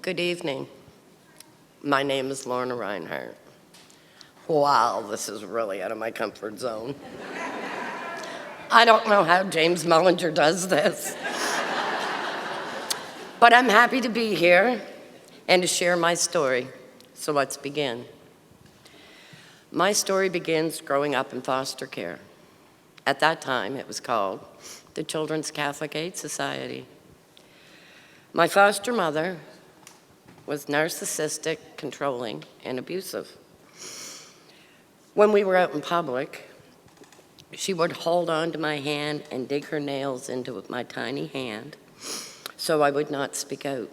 Good evening. My name is Lorna Reinhardt. Wow, this is really out of my comfort zone. I don't know how James Mellinger does this. But I'm happy to be here and to share my story. So let's begin. My story begins growing up in foster care. At that time, it was called the Children's Catholic Aid Society. My foster mother was narcissistic, controlling, and abusive. When we were out in public, she would hold on to my hand and dig her nails into my tiny hand so I would not speak out.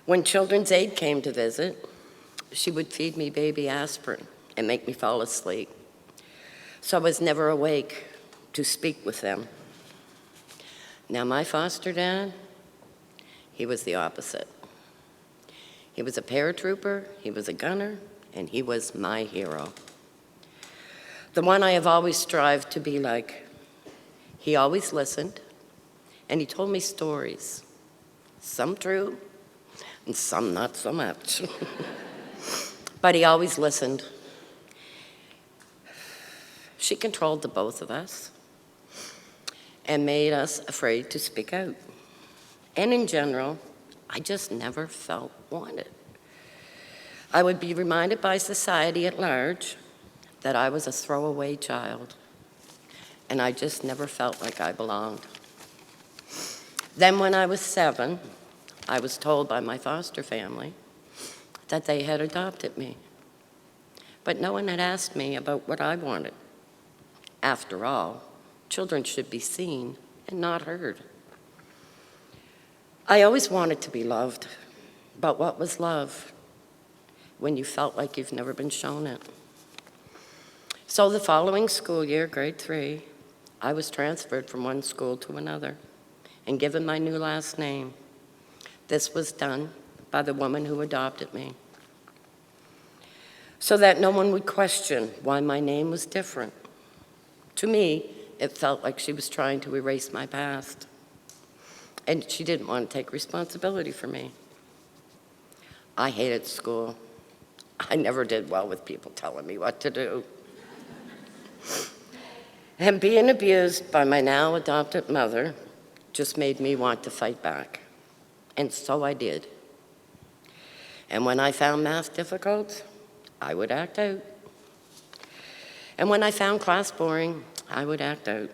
When Children's Aid came to visit, she would feed me baby aspirin and make me fall asleep. So I was never awake to speak with them. Now my foster dad, he was the opposite. He was a paratrooper, he was a gunner, and he was my hero. The one I have always strived to be like. He always listened, and he told me stories, some true, and some not so much. But he always listened. She controlled the both of us and made us afraid to speak out. And in general, I just never felt wanted. I would be reminded by society at large that I was a throwaway child, and I just never felt like I belonged. Then when I was 7, I was told by my foster family that they had adopted me. But no one had asked me about what I wanted. After all, children should be seen and not heard. I always wanted to be loved, but what was love when you felt like you've never been shown it? So the following school year, grade 3, I was transferred from one school to another and given my new last name. This was done by the woman who adopted me, so that no one would question why my name was different. To me, it felt like she was trying to erase my past, and she didn't want to take responsibility for me. I hated school. I never did well with people telling me what to do. And being abused by my now adopted mother just made me want to fight back. And so I did. And when I found math difficult, I would act out. And when I found class boring, I would act out.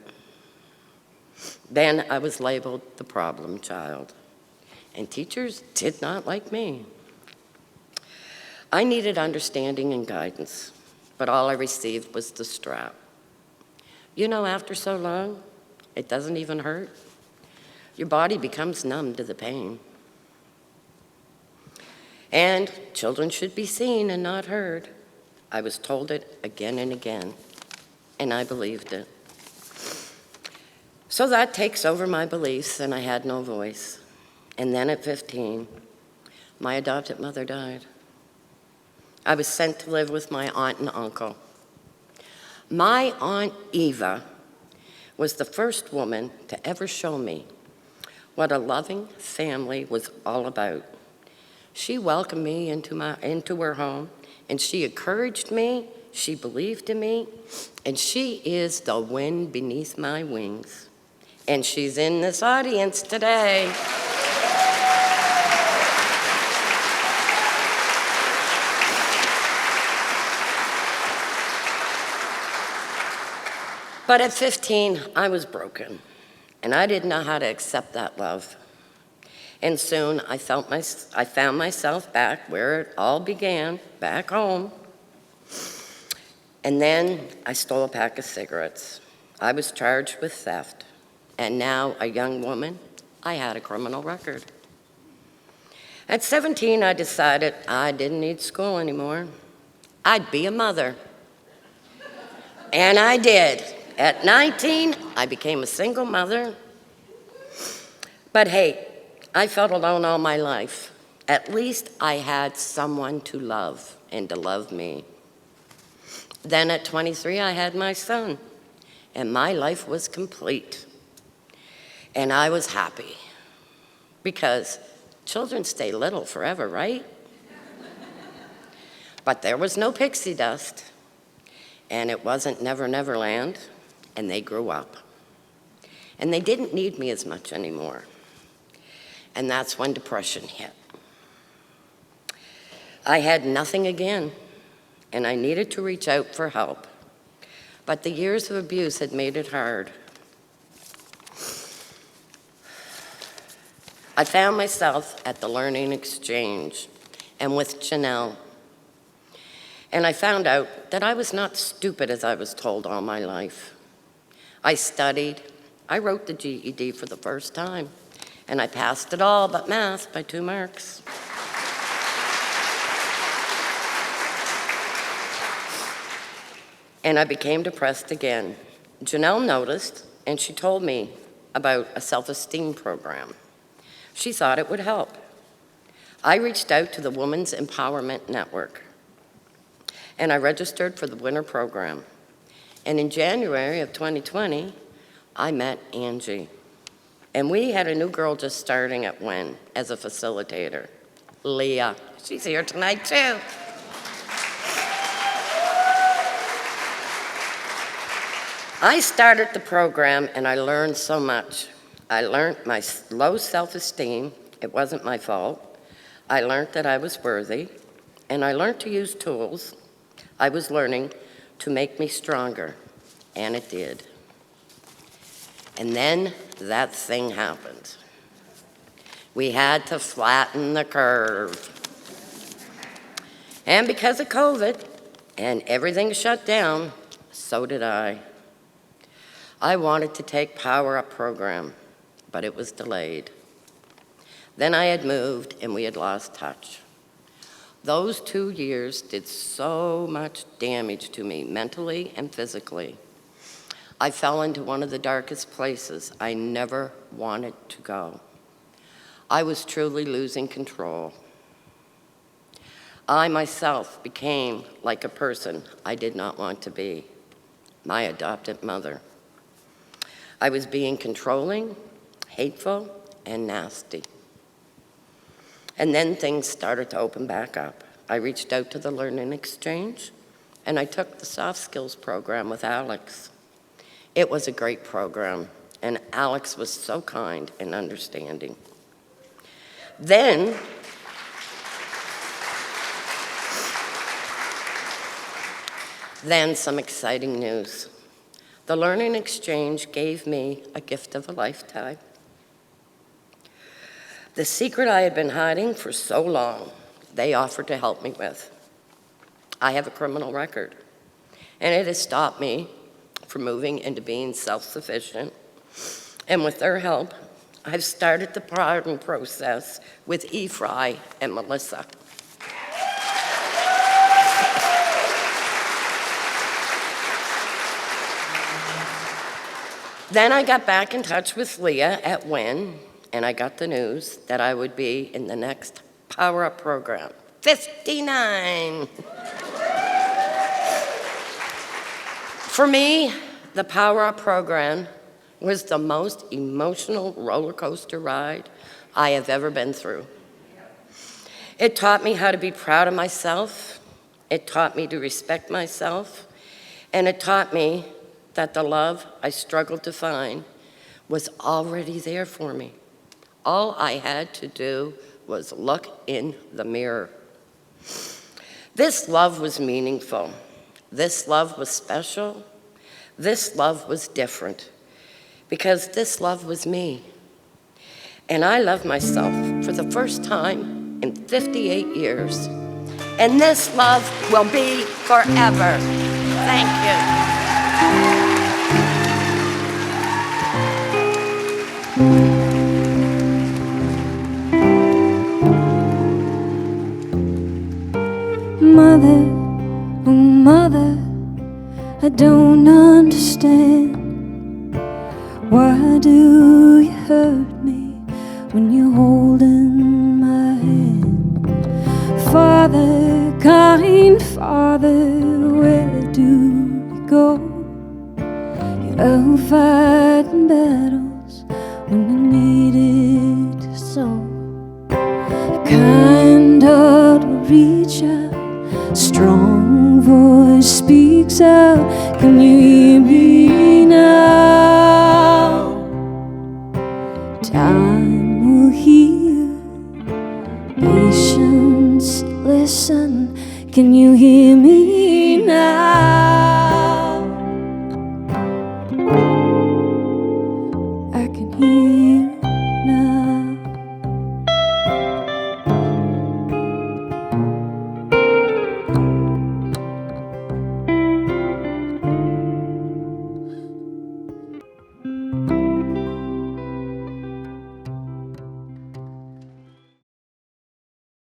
Then I was labeled the problem child, and teachers did not like me. I needed understanding and guidance, but all I received was the strap. You know, after so long, it doesn't even hurt. Your body becomes numb to the pain. And children should be seen and not heard. I was told it again and again, and I believed it. So that takes over my beliefs, and I had no voice. And then at 15, my adopted mother died. I was sent to live with my aunt and uncle. My Aunt Eva was the first woman to ever show me what a loving family was all about. She welcomed me into her home, and she encouraged me, she believed in me, and she is the wind beneath my wings. And she's in this audience today. But at 15, I was broken, and I didn't know how to accept that love. And soon I found myself back where it all began, back home. And then I stole a pack of cigarettes. I was charged with theft. And now, a young woman, I had a criminal record. At 17, I decided I didn't need school anymore. I'd be a mother. And I did. At 19, I became a single mother. But hey, I felt alone all my life. At least I had someone to love and to love me. Then at 23, I had my son, and my life was complete. And I was happy. because children stay little forever, right? But there was no pixie dust, and it wasn't Never Never Land, and they grew up. And they didn't need me as much anymore. And that's when depression hit. I had nothing again, and I needed to reach out for help. But the years of abuse had made it hard. I found myself at the Learning Exchange and with Janelle. And I found out that I was not stupid as I was told all my life. I studied. I wrote the GED for the first time, and I passed it all but math by 2 marks. And I became depressed again. Janelle noticed, and she told me about a self-esteem program. She thought it would help. I reached out to the Women's Empowerment Network, and I registered for the winter program. And in January of 2020, I met Angie. And we had a new girl just starting at WIN as a facilitator, Leah. She's here tonight, too. I started the program, and I learned so much. I learned my low self-esteem. It wasn't my fault. I learned that I was worthy, and I learned to use tools I was learning to make me stronger, and it did. And then that thing happened. We had to flatten the curve. And because of COVID and everything shut down, so did I. I wanted to take Power Up program, but it was delayed. Then I had moved and we had lost touch. Those 2 years did so much damage to me, mentally and physically. I fell into one of the darkest places I never wanted to go. I was truly losing control. I myself became like a person I did not want to be, my adopted mother. I was being controlling, hateful, and nasty. And then things started to open back up. I reached out to the Learning Exchange, and I took the soft skills program with Alex. It was a great program, and Alex was so kind and understanding. Then some exciting news. The Learning Exchange gave me a gift of a lifetime. The secret I had been hiding for so long, they offered to help me with. I have a criminal record, and it has stopped me from moving into being self-sufficient. And with their help, I've started the pardon process with Ephraim and Melissa. Then I got back in touch with Leah at WIN, and I got the news that I would be in the next Power Up program. 59! For me, the Power Up program was the most emotional roller coaster ride I have ever been through. It taught me how to be proud of myself. It taught me to respect myself. And it taught me that the love I struggled to find was already there for me. All I had to do was look in the mirror. This love was meaningful. This love was special. This love was different, because this love was me. And I loved myself for the first time in 58 years. And this love will be forever. Thank you. Mother, oh mother, I don't understand. Why do you hurt me when you're holding my hand? Father, kind Father, where do you go? You're out fighting battles when you need it so. strong voice speaks out. Can you hear me now? Time will heal. Patience, listen. Can you hear me now?